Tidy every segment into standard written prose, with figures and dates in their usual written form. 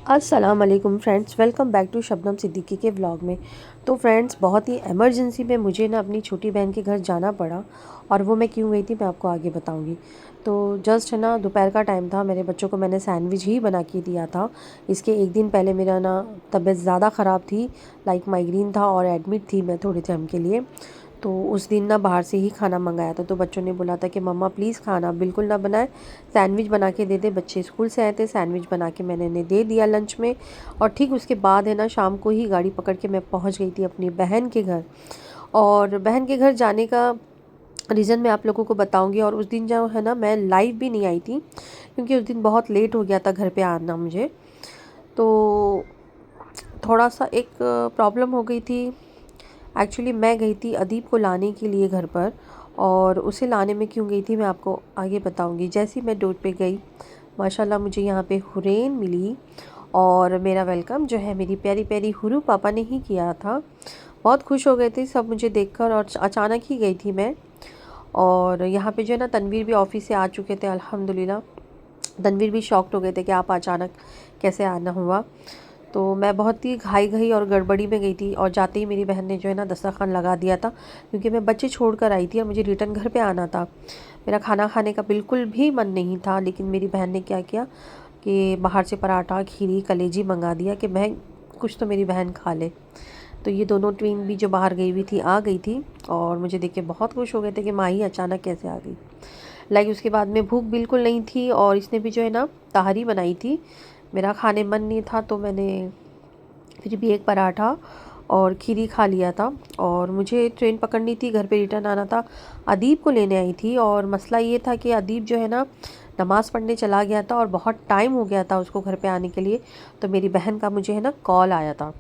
अस्सलाम वालेकुम friends, welcome back to Shabnam Siddiqui के व्लॉग में। तो फ्रेंड्स, बहुत ही इमरजेंसी में मुझे ना अपनी छोटी बहन के घर जाना पड़ा। और वो मैं क्यों गई थी मैं आपको आगे बताऊंगी। तो जस्ट है ना, दोपहर का टाइम था। मेरे बच्चों को मैंने सैंडविच ही बना के दिया था। इसके एक दिन पहले मेरा ना तबीयत ज़्यादा ख़राब थी, लाइक माइग्रेन था और एडमिट थी मैं थोड़े टाइम के लिए। तो उस दिन ना बाहर से ही खाना मंगाया था। तो बच्चों ने बोला था कि मम्मा प्लीज़ खाना बिल्कुल ना बनाए, सैंडविच बना के दे दे। बच्चे स्कूल से आए थे, सैंडविच बना के मैंने इन्हें दे दिया लंच में। और ठीक उसके बाद है ना, शाम को ही गाड़ी पकड़ के मैं पहुंच गई थी अपनी बहन के घर। और बहन के घर जाने का रीज़न मैं आप लोगों को बताऊंगी। और उस दिन जो है ना, मैं लाइव भी नहीं आई थी क्योंकि उस दिन बहुत लेट हो गया था घर पे आना मुझे। तो थोड़ा सा एक प्रॉब्लम हो गई थी। एक्चुअली मैं गई थी अदीब को लाने के लिए घर पर। और उसे लाने में क्यों गई थी मैं आपको आगे बताऊंगी। जैसे ही मैं डोर पे गई, माशाल्लाह मुझे यहाँ पे हुरैन मिली। और मेरा वेलकम जो है मेरी प्यारी प्यारी हुरू पापा ने ही किया था। बहुत खुश हो गए थे सब मुझे देखकर। और अचानक ही गई थी मैं। और यहाँ पे जो है ना, तनवीर भी ऑफिस से आ चुके थे अल्हम्दुलिल्लाह। तनवीर भी शॉक्ड हो गए थे कि आप अचानक कैसे आना हुआ। तो मैं बहुत ही घाई घाई और गड़बड़ी में गई थी। और जाते ही मेरी बहन ने जो है ना दस्तरखान लगा दिया था, क्योंकि मैं बच्चे छोड़ कर आई थी और मुझे रिटर्न घर पे आना था। मेरा खाना खाने का बिल्कुल भी मन नहीं था, लेकिन मेरी बहन ने क्या किया कि बाहर से पराठा, खीरी, कलेजी मंगा दिया कि मैं कुछ तो मेरी बहन खा ले। तो ये दोनों ट्विन भी जो बाहर गई हुई थी आ गई थी। और मुझे देख के बहुत खुश हो गए थे कि माँ ही अचानक कैसे आ गई। लाइक उसके बाद में भूख बिल्कुल नहीं थी। और इसने भी जो है ना तहारी बनाई थी। मेरा खाने मन नहीं था, तो मैंने फिर भी एक पराठा और खीरी खा लिया था। और मुझे ट्रेन पकड़नी थी, घर पे रिटर्न आना था। अदीब को लेने आई थी। और मसला ये था कि अदीब जो है ना नमाज़ पढ़ने चला गया था और बहुत टाइम हो गया था उसको घर पे आने के लिए। तो मेरी बहन का मुझे है ना कॉल आया था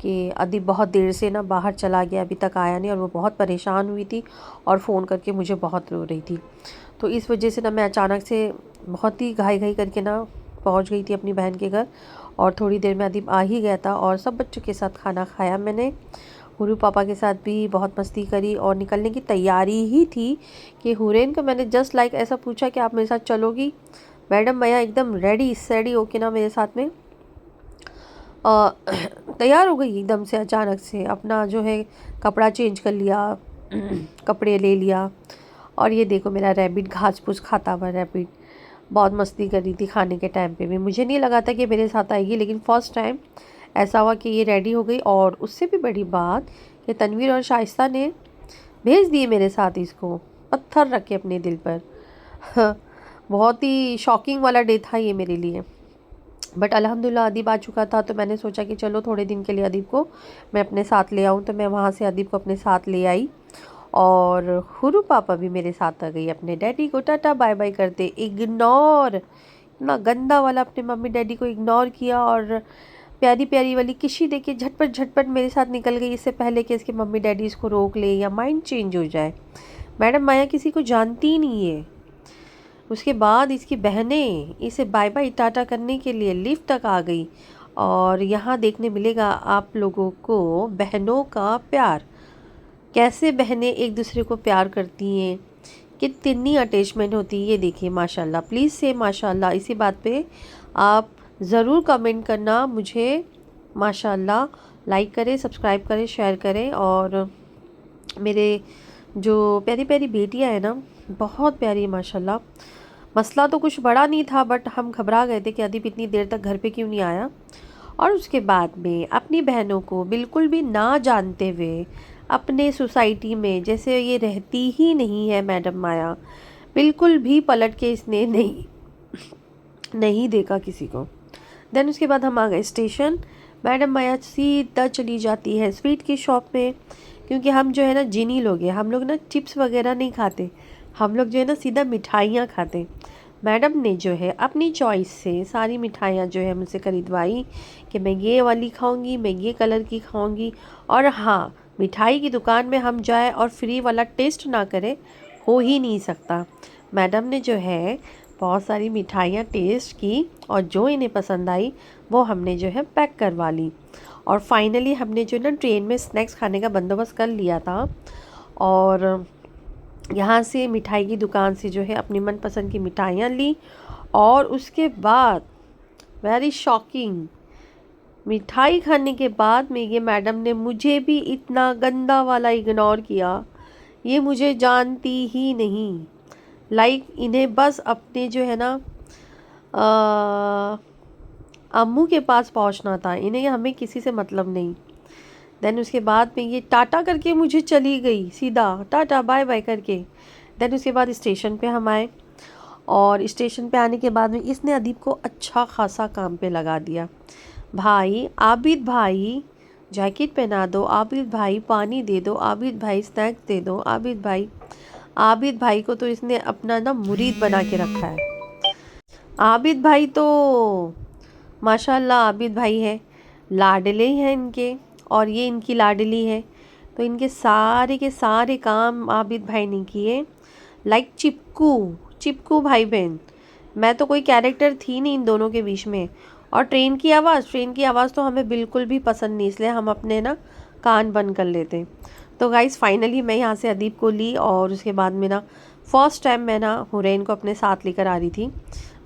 कि अदीब बहुत देर से ना बाहर चला गया, अभी तक आया नहीं। और वो बहुत परेशान हुई थी और फ़ोन करके मुझे बहुत रो रही थी। तो इस वजह से ना मैं अचानक से बहुत ही घाई घाई करके ना पहुंच गई थी अपनी बहन के घर। और थोड़ी देर में अदीब आ ही गया था और सब बच्चों के साथ खाना खाया मैंने। हुरू पापा के साथ भी बहुत मस्ती करी और निकलने की तैयारी ही थी कि हुरैन को मैंने जस्ट लाइक ऐसा पूछा कि आप मेरे साथ चलोगी। मैडम मैया एकदम रेडी सैडी होके ना मेरे साथ में अ, तैयार हो गई एकदम से। अचानक से अपना जो है कपड़ा चेंज कर लिया, कपड़े ले लिया। और ये देखो मेरा रैबिट घास फूस खाता हुआ रैबिट बहुत मस्ती कर रही थी खाने के टाइम पे भी। मुझे नहीं लगा था कि मेरे साथ आएगी, लेकिन फर्स्ट टाइम ऐसा हुआ कि ये रेडी हो गई। और उससे भी बड़ी बात कि तनवीर और शाइस्ता ने भेज दिए मेरे साथ इसको, पत्थर रखे अपने दिल पर। बहुत ही शॉकिंग वाला डे था ये मेरे लिए। बट अल्हम्दुलिल्लाह अदीब आ चुका था, तो मैंने सोचा कि चलो थोड़े दिन के लिए अदीब को मैं अपने साथ ले आऊँ। तो मैं वहाँ से अदीब को अपने साथ ले आई। और हुरू पापा भी मेरे साथ आ गई अपने डैडी को टाटा बाय बाय करते। इग्नोर, इतना गंदा वाला अपने मम्मी डैडी को इग्नोर किया। और प्यारी प्यारी वाली किशी देके झटपट झटपट मेरे साथ निकल गई, इससे पहले कि इसके मम्मी डैडी इसको रोक ले या माइंड चेंज हो जाए। मैडम माया किसी को जानती ही नहीं है। उसके बाद इसकी बहनें इसे बाय बाय टाटा करने के लिए लिफ्ट तक आ गई। और यहाँ देखने मिलेगा आप लोगों को बहनों का प्यार, कैसे बहनें एक दूसरे को प्यार करती हैं, कितनी अटैचमेंट होती है। ये देखिए माशाल्लाह, प्लीज़ से माशाल्लाह इसी बात पे आप ज़रूर कमेंट करना मुझे। माशाल्लाह लाइक करें, सब्सक्राइब करें, शेयर करें। और मेरे जो प्यारी प्यारी बेटियां हैं ना, बहुत प्यारी माशाल्लाह। मसला तो कुछ बड़ा नहीं था, बट हम घबरा गए थे कि अदीब इतनी देर तक घर पे क्यों नहीं आया। और उसके बाद में अपनी बहनों को बिल्कुल भी ना जानते हुए अपने सोसाइटी में जैसे ये रहती ही नहीं है मैडम माया, बिल्कुल भी पलट के इसने नहीं नहीं देखा किसी को। देन उसके बाद हम आ गए स्टेशन। मैडम माया सीधा चली जाती है स्वीट की शॉप में, क्योंकि हम जो है ना जिनी लोग हैं, हम लोग ना चिप्स वगैरह नहीं खाते। हम लोग जो है ना सीधा मिठाइयाँ खाते। मैडम ने जो है अपनी चॉइस से सारी मिठाइयाँ जो है मुझसे खरीदवाई कि मैं ये वाली खाऊंगी, मैं ये कलर की खाऊंगी। और हाँ, मिठाई की दुकान में हम जाए और फ्री वाला टेस्ट ना करें, हो ही नहीं सकता। मैडम ने जो है बहुत सारी मिठाइयाँ टेस्ट की और जो इन्हें पसंद आई वो हमने जो है पैक करवा ली। और फाइनली हमने जो है ना ट्रेन में स्नैक्स खाने का बंदोबस्त कर लिया था। और यहाँ से मिठाई की दुकान से जो है अपनी मनपसंद की मिठाइयाँ ली। और उसके बाद वेरी शॉकिंग। मिठाई खाने के बाद में ये मैडम ने मुझे भी इतना गंदा वाला इग्नोर किया। ये मुझे जानती ही नहीं। लाइक इन्हें बस अपने जो है ना अम्मू के पास पहुंचना था, इन्हें हमें किसी से मतलब नहीं। देन उसके बाद में ये टाटा करके मुझे चली गई, सीधा टाटा बाय बाय करके। देन उसके बाद स्टेशन पे हम आए, और स्टेशन पे आने के बाद में इसने अदीब को अच्छा खासा काम पे लगा दिया। भाई आबिद भाई जैकेट पहना दो, आबिद भाई पानी दे दो, आबिद भाई स्नैक्स दे दो, आबिद भाई। आबिद भाई को तो इसने अपना ना मुरीद बना के रखा है। आबिद भाई तो माशाल्लाह आबिद भाई है, लाडले हैं इनके, और ये इनकी लाडली है। तो इनके सारे के सारे काम आबिद भाई ने किए। लाइक चिपकू चिपकू भाई बहन। मैं तो कोई कैरेक्टर थी नहीं इन दोनों के बीच में। और ट्रेन की आवाज़ तो हमें बिल्कुल भी पसंद नहीं, इसलिए हम अपने ना कान बंद कर लेते। तो गाइस फाइनली मैं यहाँ से अदीब को ली, और उसके बाद में ना फर्स्ट टाइम मैं ना हुरैन को अपने साथ लेकर आ रही थी।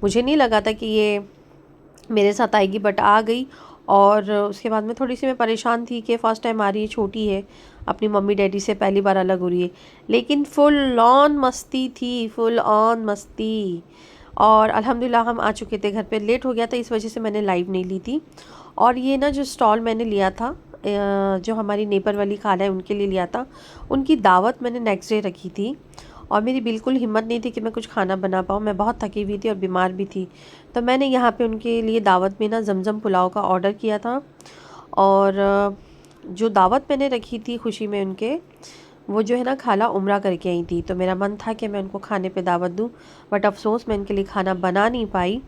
मुझे नहीं लगा था कि ये मेरे साथ आएगी, बट आ गई। और उसके बाद में थोड़ी सी मैं परेशान थी कि फ़र्स्ट टाइम आ रही है, छोटी है, अपनी मम्मी डैडी से पहली बार अलग हो रही है। लेकिन फुल ऑन मस्ती थी, फुल ऑन मस्ती। और अल्हम्दुलिल्लाह हम आ चुके थे घर पे। लेट हो गया था, इस वजह से मैंने लाइव नहीं ली थी। और ये ना जो स्टॉल मैंने लिया था, जो हमारी नेबर वाली खाला है उनके लिए लिया था, उनकी दावत मैंने नेक्स्ट डे रखी थी। और मेरी बिल्कुल हिम्मत नहीं थी कि मैं कुछ खाना बना पाऊँ, मैं बहुत थकी हुई थी और बीमार भी थी। तो मैंने यहाँ पे उनके लिए दावत में ना जमजम पुलाव का ऑर्डर किया था। और जो दावत मैंने रखी थी खुशी में उनके, वो जो है ना खाला उम्रा करके आई थी। तो मेरा मन था कि मैं उनको खाने पे दावत दूँ, बट अफसोस मैं उनके लिए खाना बना नहीं पाई।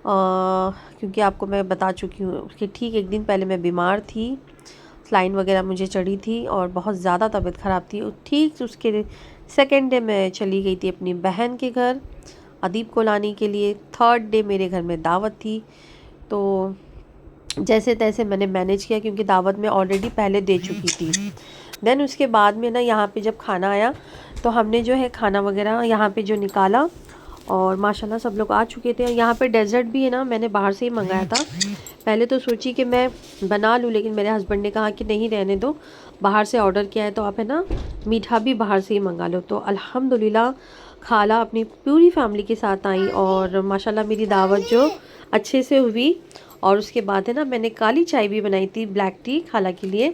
क्योंकि आपको मैं बता चुकी हूँ कि ठीक एक दिन पहले मैं बीमार थी, स्लाइन वगैरह मुझे चढ़ी थी और बहुत ज़्यादा तबीयत ख़राब थी। ठीक उसके सेकेंड डे मैं चली गई थी अपनी बहन के घर अदीब को लाने के लिए। थर्ड डे मेरे घर में दावत थी। तो जैसे तैसे मैंने मैनेज किया, क्योंकि दावत में ऑलरेडी पहले दे चुकी थी। देन उसके बाद में ना यहाँ पे जब खाना आया, तो हमने जो है खाना वगैरह यहाँ पे जो निकाला, और माशाल्लाह सब लोग आ चुके थे। यहाँ पे डेज़र्ट भी है ना, मैंने बाहर से ही मंगाया था। पहले तो सोची कि मैं बना लूँ, लेकिन मेरे हस्बैंड ने कहा कि नहीं रहने दो, बाहर से ऑर्डर किया है तो आप है ना मीठा भी बाहर से ही मंगा लो। तो अल्हम्दुलिल्लाह खाला अपनी पूरी फैमिली के साथ आई, और माशाल्लाह मेरी दावत जो अच्छे से हुई। और उसके बाद है ना मैंने काली चाय भी बनाई थी, ब्लैक टी खाला के लिए।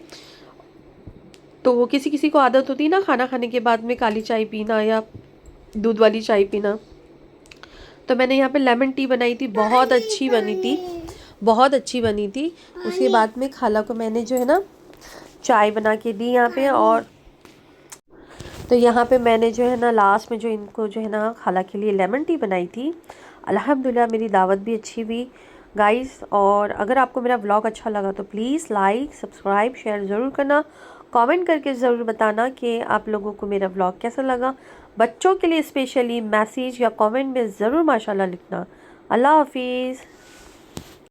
तो वो किसी किसी को आदत होती है ना खाना खाने के बाद में काली चाय पीना या दूध वाली चाय पीना। तो मैंने यहाँ पे लेमन टी बनाई थी, बहुत अच्छी बनी थी, बहुत अच्छी बनी थी। उसके बाद में खाला को मैंने जो है ना चाय बना के दी यहाँ पे। और तो यहाँ पे मैंने जो है ना लास्ट में जो इनको जो है ना खाला के लिए लेमन टी बनाई थी। अल्हम्दुलिल्लाह मेरी दावत भी अच्छी हुई गाइस। और अगर आपको मेरा व्लॉग अच्छा लगा तो प्लीज़ लाइक सब्सक्राइब शेयर ज़रूर करना। कमेंट करके ज़रूर बताना कि आप लोगों को मेरा व्लॉग कैसा लगा। बच्चों के लिए स्पेशली मैसेज या कमेंट में ज़रूर माशाल्लाह लिखना। अल्लाह हाफिज़।